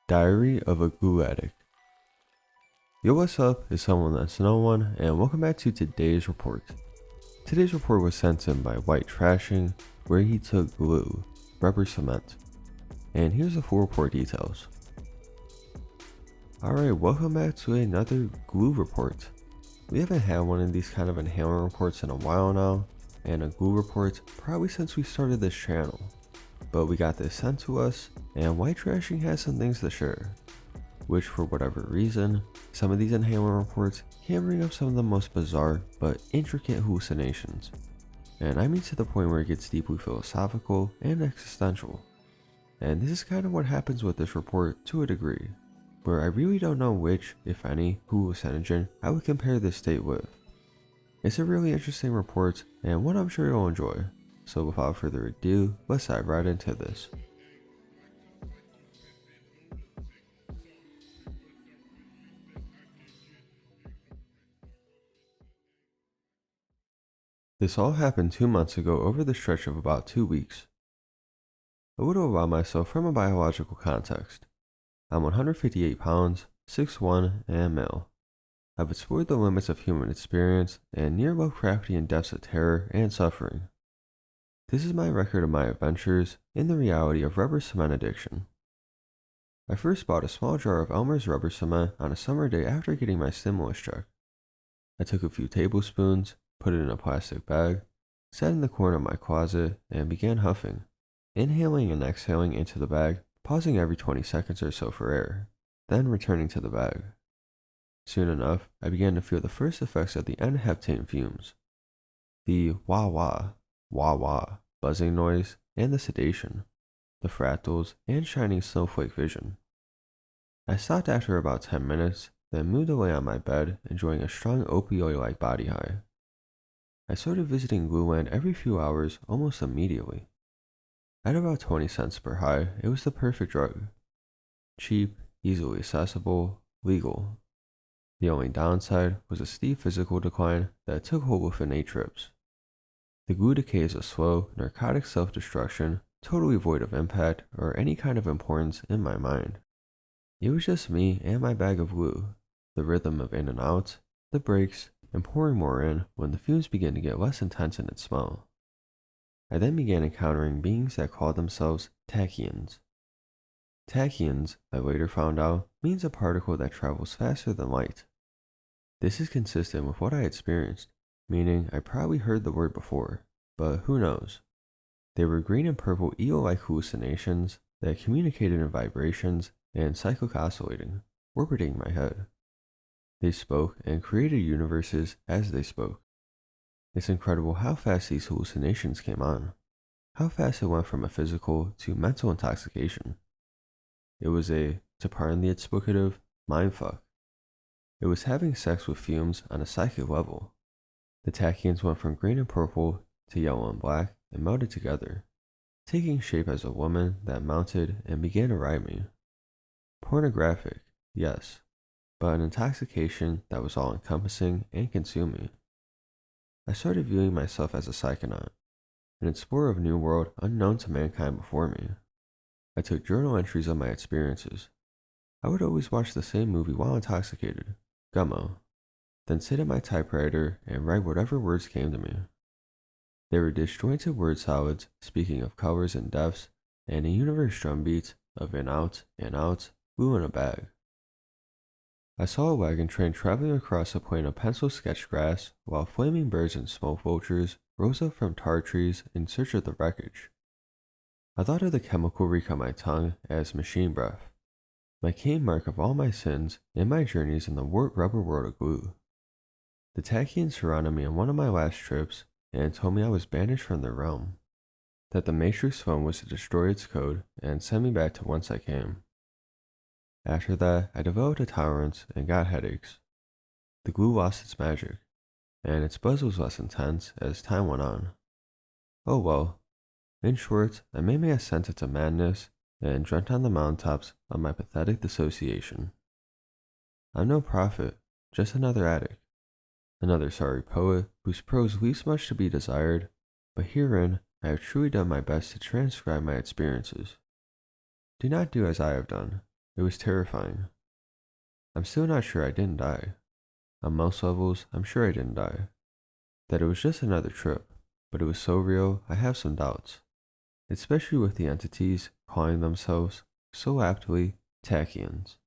Diary of a Glue Addict. Yo, what's up? It's someone that's no one, and welcome back to today's report. Today's report was sent in by White Trashing, where he took glue, rubber cement. And here's the full report details. Alright, welcome back to another glue report. We haven't had one of these kind of inhaler reports in a while now, and a glue report probably since we started this channel. But we got this sent to us, and White Trashing has some things to share. Which, for whatever reason, some of these inhaler reports can bring up some of the most bizarre but intricate hallucinations. And I mean to the point where it gets deeply philosophical and existential. And this is kind of what happens with this report to a degree, where I really don't know which, if any, hallucinogen I would compare this state with. It's a really interesting report, and one I'm sure you'll enjoy. So without further ado, let's dive right into this. This all happened 2 months ago over the stretch of about 2 weeks. A little about myself from a biological context. I'm 158 pounds, 6'1", and male. I've explored the limits of human experience and near Lovecraftian depths of terror and suffering. This is my record of my adventures in the reality of rubber cement addiction. I first bought a small jar of Elmer's rubber cement on a summer day after getting my stimulus check. I took a few tablespoons, put it in a plastic bag, sat in the corner of my closet, and began huffing, inhaling and exhaling into the bag, pausing every 20 seconds or so for air, then returning to the bag. Soon enough, I began to feel the first effects of the N-heptane fumes. The wah-wah, wah-wah buzzing noise, and the sedation, the fractals, and shining snowflake vision. I stopped after about 10 minutes, then moved away on my bed, enjoying a strong opioid-like body high. I started visiting Glueland every few hours almost immediately. At about 20 cents per high, it was the perfect drug. Cheap, easily accessible, legal. The only downside was a steep physical decline that took hold within 8 trips. The glue decay is a slow, narcotic self-destruction, totally void of impact or any kind of importance in my mind. It was just me and my bag of glue, the rhythm of in and out, the breaks, and pouring more in when the fumes began to get less intense in its smell. I then began encountering beings that called themselves tachyons. Tachyons, I later found out, means a particle that travels faster than light. This is consistent with what I experienced, meaning I probably heard the word before, but who knows. They were green and purple eel-like hallucinations that communicated in vibrations and cyclic oscillating, orbiting my head. They spoke and created universes as they spoke. It's incredible how fast these hallucinations came on, how fast it went from a physical to mental intoxication. It was a, to pardon the explicative, mindfuck. It was having sex with fumes on a psychic level. The tachyons went from green and purple to yellow and black and melded together, taking shape as a woman that mounted and began to ride me. Pornographic, yes, but an intoxication that was all-encompassing and consuming. I started viewing myself as a psychonaut, an explorer of a new world unknown to mankind before me. I took journal entries of my experiences. I would always watch the same movie while intoxicated, Gummo, then sit at my typewriter and write whatever words came to me. They were disjointed word salads speaking of colors and depths, and a universe drumbeat of in out, glue in a bag. I saw a wagon train traveling across a plain of pencil sketched grass while flaming birds and smoke vultures rose up from tar trees in search of the wreckage. I thought of the chemical reek on my tongue as machine breath, my cane mark of all my sins and my journeys in the warped rubber world of glue. The tachyons surrounded me on one of my last trips and told me I was banished from their realm, that the Matrix phone was to destroy its code and send me back to whence I came. After that, I developed a tolerance and got headaches. The glue lost its magic, and its buzz was less intense as time went on. Oh well. In short, I made my ascent into madness and dreamt on the mountaintops of my pathetic dissociation. I'm no prophet, just another addict. Another sorry poet whose prose leaves much to be desired, but herein I have truly done my best to transcribe my experiences. Do not do as I have done, It was terrifying. I'm still not sure I didn't die. On most levels, I'm sure I didn't die. That it was just another trip, but it was so real, I have some doubts. Especially with the entities calling themselves, so aptly, Tachyons.